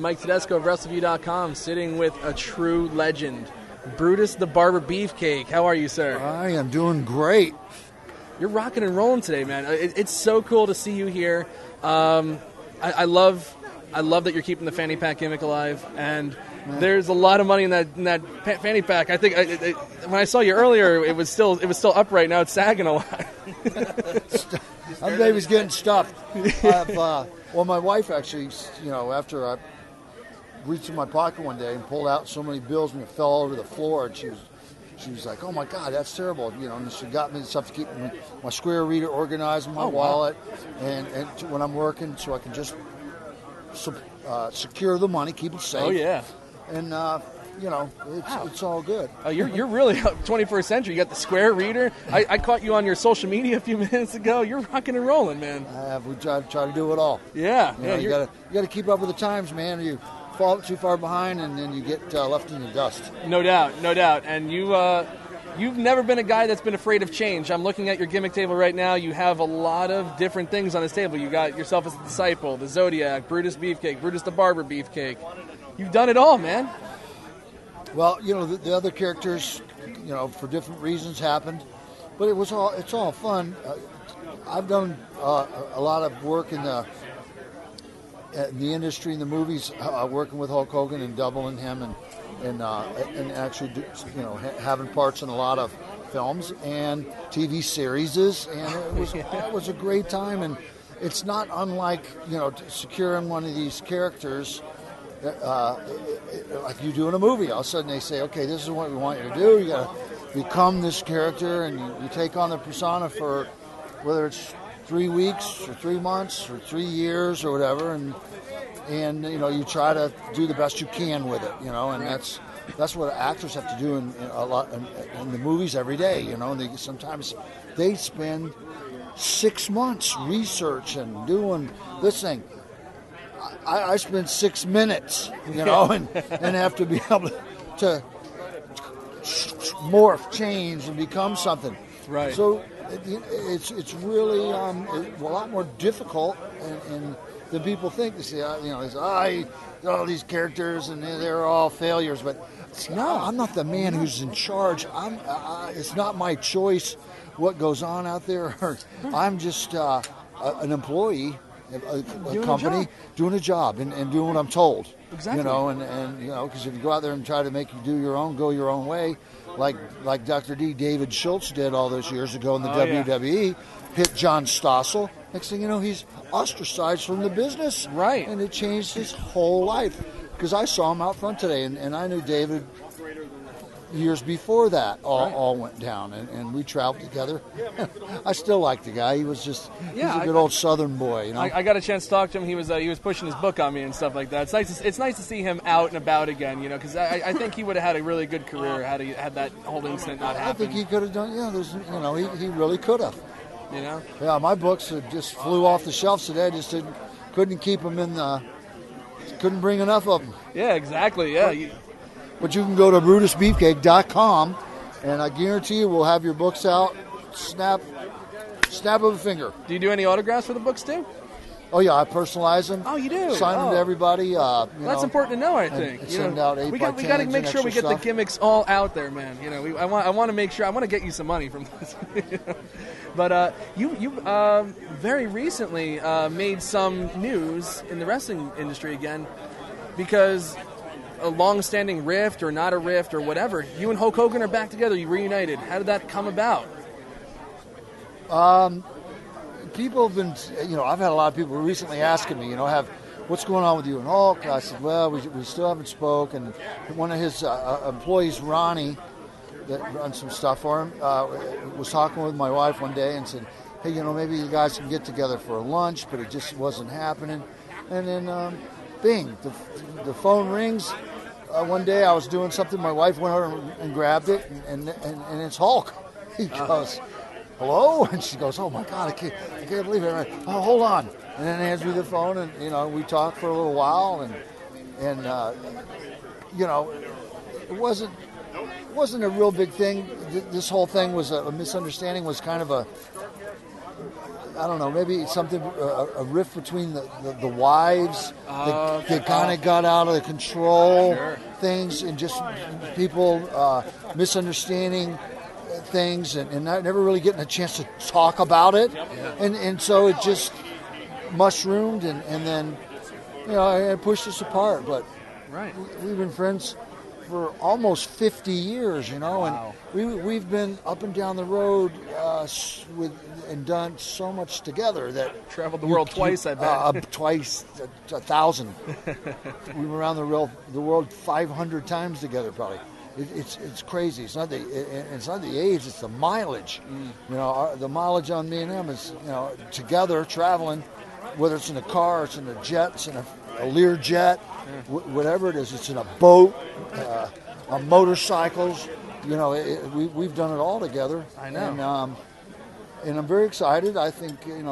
Mike Tedesco of Wrestleview.com, sitting with a true legend, Brutus the Barber Beefcake. How are you, sir? I am doing great. You're rocking and rolling today, man. It's so cool to see you here. I love that you're keeping the fanny pack gimmick alive, and there's a lot of money in that fanny pack. I think when I saw you earlier, it was still upright. Now it's sagging a lot. That baby's getting stuffed. Well, my wife actually, after I reached in my pocket one day and pulled out so many bills and it fell all over the floor, and she was like, "Oh my God, that's terrible!" And she got me stuff to keep my square reader organized in my wallet, and when I'm working, so I can just secure the money, keep it safe. Oh yeah, and it's all good. You're really 21st century. You got the square reader. I caught you on your social media a few minutes ago. You're rocking and rolling, man. I have. We try to do it all. Yeah, you gotta keep up with the times, man. You fall too far behind, and then you get left in the dust. No doubt. And you've never been a guy that's been afraid of change. I'm looking at your gimmick table right now. You have a lot of different things on this table. You got yourself as a disciple, the Zodiac, Brutus Beefcake, Brutus the Barber Beefcake. You've done it all, man. Well, the other characters, for different reasons happened, but it's all fun. I've done a lot of work in the industry, in the movies, working with Hulk Hogan and doubling him, and actually, having parts in a lot of films and TV series, and it was a great time. And it's not unlike securing one of these characters. Like you do in a movie, all of a sudden they say, okay, this is what we want you to do. You got to become this character, and you take on the persona for whether it's 3 weeks or 3 months or 3 years or whatever, and you try to do the best you can with it, and that's what actors have to do in the movies every day, and sometimes they spend 6 months researching, doing this thing. I spent 6 minutes, and have to be able to morph, change, and become something. Right. So it's really a lot more difficult than people think. They say, all these characters and they're all failures, but no, I'm not the man who's in charge. It's not my choice what goes on out there. I'm just an employee. A company doing a job and doing what I'm told. Exactly. Because if you go out there and try to make you go your own way, like Dr. D. David Schultz did all those years ago in the WWE, hit John Stossel. Next thing you know, he's ostracized from the business. Right. And it changed his whole life. Because I saw him out front today, and I knew David years before that all went down, and we traveled together. I still like the guy. He was he's a good old Southern boy. I got a chance to talk to him. He was pushing his book on me and stuff like that. It's nice to see him out and about again, because I think he would have had a really good career had that whole incident not happened. I think he could have done. He really could have. Yeah, my books just flew off the shelves today. I just couldn't keep them couldn't bring enough of them. Yeah, exactly. Yeah. But you can go to BrutusBeefcake.com, and I guarantee you we'll have your books out snap of a finger. Do you do any autographs for the books too? Oh yeah, I personalize them. Oh, you do? Sign them to everybody. That's important to know, I think. And send out 8 we by got to make sure we get stuff. the gimmicks all out there, man. I want to make sure. I want to get you some money from this. But you very recently made some news in the wrestling industry again, because a long-standing rift or not a rift or whatever, you and Hulk Hogan are back together. You reunited. How did that come about? People have been, I've had a lot of people recently asking me, what's going on with you and Hulk? I said, well, we still haven't spoken. And one of his employees, Ronnie, that runs some stuff for him, was talking with my wife one day and said, hey, maybe you guys can get together for a lunch, but it just wasn't happening. And then, bing, the phone rings. One day I was doing something, my wife went over and grabbed it, and it's Hulk. He goes, hello? And she goes, oh my God, I can't believe it. Like, oh, hold on. And then hands me the phone, and we talked for a little while, and it wasn't a real big thing. This whole thing was a misunderstanding, was kind of I don't know, maybe something, a rift between the wives that kind of got out of the control things, and just people misunderstanding things and not never really getting a chance to talk about it. And so it just mushroomed and then, it pushed us apart. But we've been friends for almost 50 years, and we've been up and down the road and done so much together that traveled the world twice. I bet twice, 1,000. We were around the world 500 times together, probably. It's crazy. It's not the age; it's the mileage. The mileage on me and him is together traveling, whether it's in a car, it's in a jet, it's in a Lear jet, whatever it is. It's in a boat, on motorcycles. We've done it all together. I know. And I'm very excited. I think he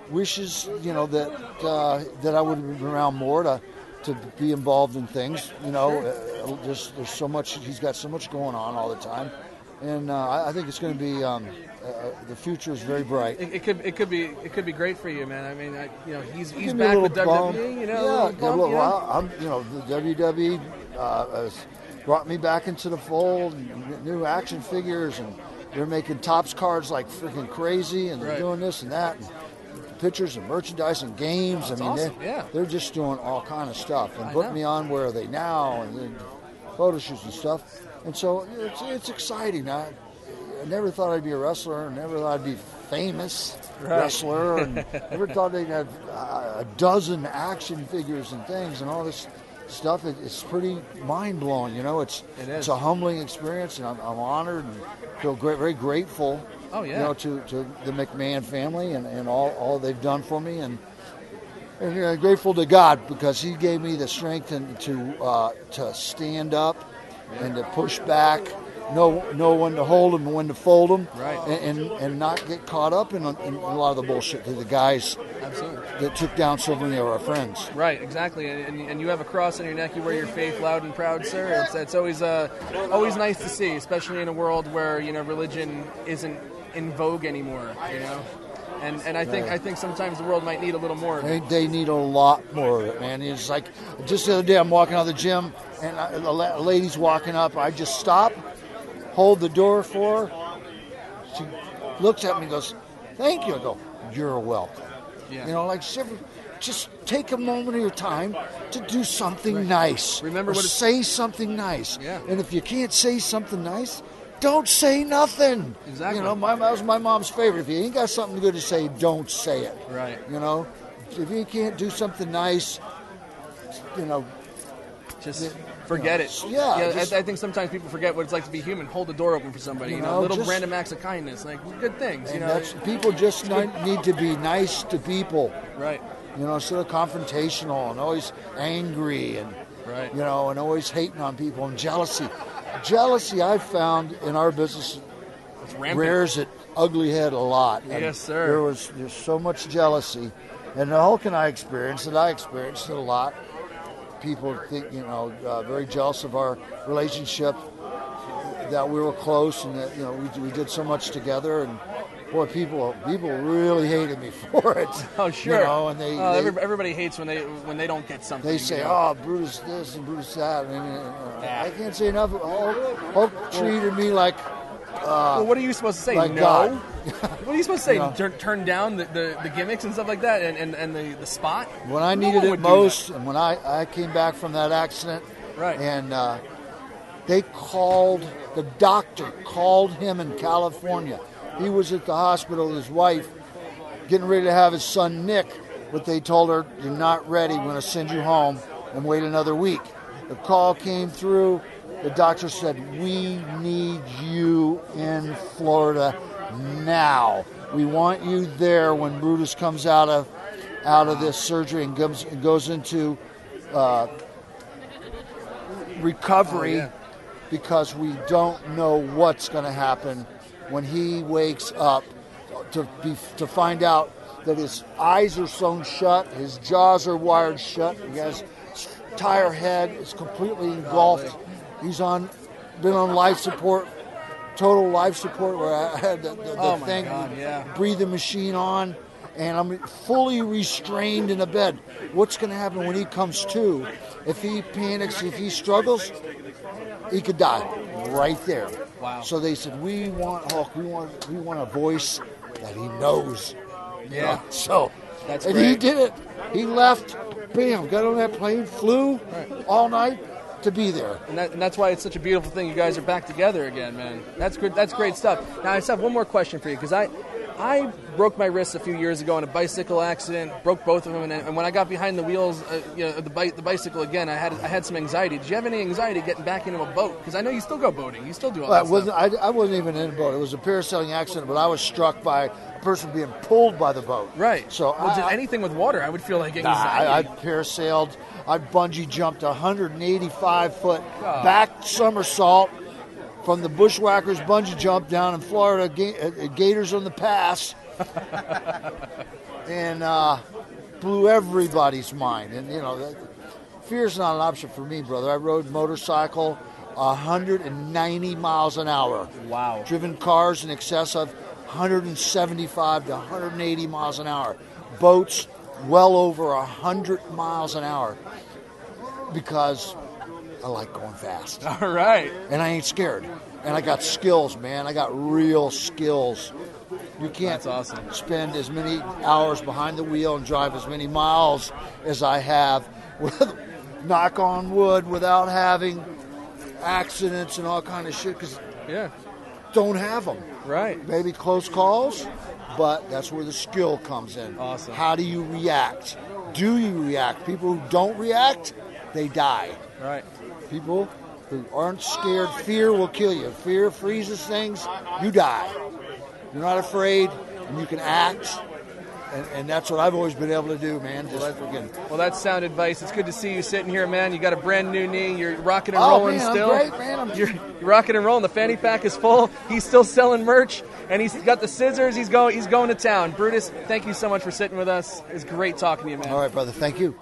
wishes that I would have been around more to be involved in things. There's so much. He's got so much going on all the time, and I think it's going to be. The future is very bright. It could be great for you, man. I mean, he's back with WWE. The WWE has brought me back into the fold. And new action figures, and they're making Topps cards like freaking crazy, and they're doing this and that. And pictures and merchandise and games. That's awesome. They're just doing all kind of stuff and putting me on Where Are They Now and then photo shoots and stuff. And so it's exciting. I never thought I'd be a wrestler. I never thought I'd be famous wrestler. And never thought they'd have a dozen action figures and things and all this stuff. It's pretty mind blowing. It's a humbling experience, and I'm honored and feel very grateful. Oh yeah. To the McMahon family and all they've done for me, and grateful to God because He gave me the strength to stand up and to push back, know when to hold them and when to fold them, and not get caught up in a lot of the bullshit to the guys that took down so many of our friends. Right, exactly, and you have a cross on your neck. You wear your faith loud and proud, sir. It's always nice to see, especially in a world where religion isn't in vogue anymore. And I think sometimes the world might need a little more of it. They need a lot more of it, man. It's like just the other day I'm walking out of the gym and a lady's walking up. I just stop, hold the door for her. She looks at me and goes, "Thank you." I go, "You're welcome." Yeah. Just take a moment of your time to do something nice. Remember say something nice. Yeah. And if you can't say something nice, don't say nothing. Exactly. That was my mom's favorite. If you ain't got something good to say, don't say it. Right. If you can't do something nice, just forget it. Yeah. I think sometimes people forget what it's like to be human. Hold the door open for somebody. Little random acts of kindness, like good things. People just need to be nice to people. Right. Instead of confrontational and always angry and and always hating on people and jealousy. Jealousy, I've found in our business, rears its ugly head a lot. Yes, sir. There's so much jealousy, and Hulk and I experienced it. I experienced it a lot. People think, very jealous of our relationship, that we were close, and that we did so much together. And boy, people really hated me for it. Oh, sure. And everybody hates when they don't get something. They say, "Oh, Brutus this and Brutus that." I can't say enough. Hulk treated me like. Well, what are you supposed to say? Like no. God. What are you supposed to say? Turn down the gimmicks and stuff like that, and the spot. When I needed it most, and when I came back from that accident, and the doctor called him in California. He was at the hospital with his wife, getting ready to have his son Nick, but they told her, "You're not ready. We're going to send you home and wait another week." The call came through. The doctor said, "We need you in Florida now. We want you there when Brutus comes out of this surgery and goes into recovery, because we don't know what's going to happen when he wakes up to find out that his eyes are sewn shut, his jaws are wired shut, he has entire head is completely engulfed. He's been on life support total life support where I had the thing, God, yeah. breathing machine on, and I'm fully restrained in a bed. What's going to happen when he comes to? If he panics, if he struggles, he could die right there. Wow. So they said, we want Hulk. We want a voice that he knows. Yeah. So that's and great. he did it. He left. Bam. Got on that plane. Flew all night to be there. And that's why it's such a beautiful thing. You guys are back together again, man. That's good. That's great stuff. Now I just have one more question for you, because I broke my wrist a few years ago in a bicycle accident. Broke both of them, and when I got behind the wheels, the bicycle again, I had some anxiety. Did you have any anxiety getting back into a boat? Because I know you still go boating. You still do all that stuff. I wasn't even in a boat. It was a parasailing accident, but I was struck by a person being pulled by the boat. Right. So anything with water, I would feel like anxiety. I parasailed. I bungee jumped 185-foot back somersault from the Bushwhackers bungee jump down in Florida, Gators on the Pass, and blew everybody's mind. And fear's not an option for me, brother. I rode motorcycle 190 miles an hour. Wow. Driven cars in excess of 175 to 180 miles an hour. Boats well over 100 miles an hour, because I like going fast. All right. And I ain't scared. And I got skills, man. I got real skills. You can't That's awesome. spend as many hours behind the wheel and drive as many miles as I have, with, knock on wood, without having accidents and all kind of shit, because don't have them. Right. Maybe close calls, but that's where the skill comes in. Awesome. How do you react? Do you react? People who don't react, they die. Right. People who aren't scared, fear will kill you. Fear freezes things, you die. You're not afraid, and you can act, and that's what I've always been able to do, man. Well, that's sound advice. It's good to see you sitting here, man. You got a brand new knee. You're rocking and rolling still. I'm great, man. You're rocking and rolling. The fanny pack is full. He's still selling merch, and he's got the scissors. He's going to town. Brutus, thank you so much for sitting with us. It's great talking to you, man. All right, brother. Thank you.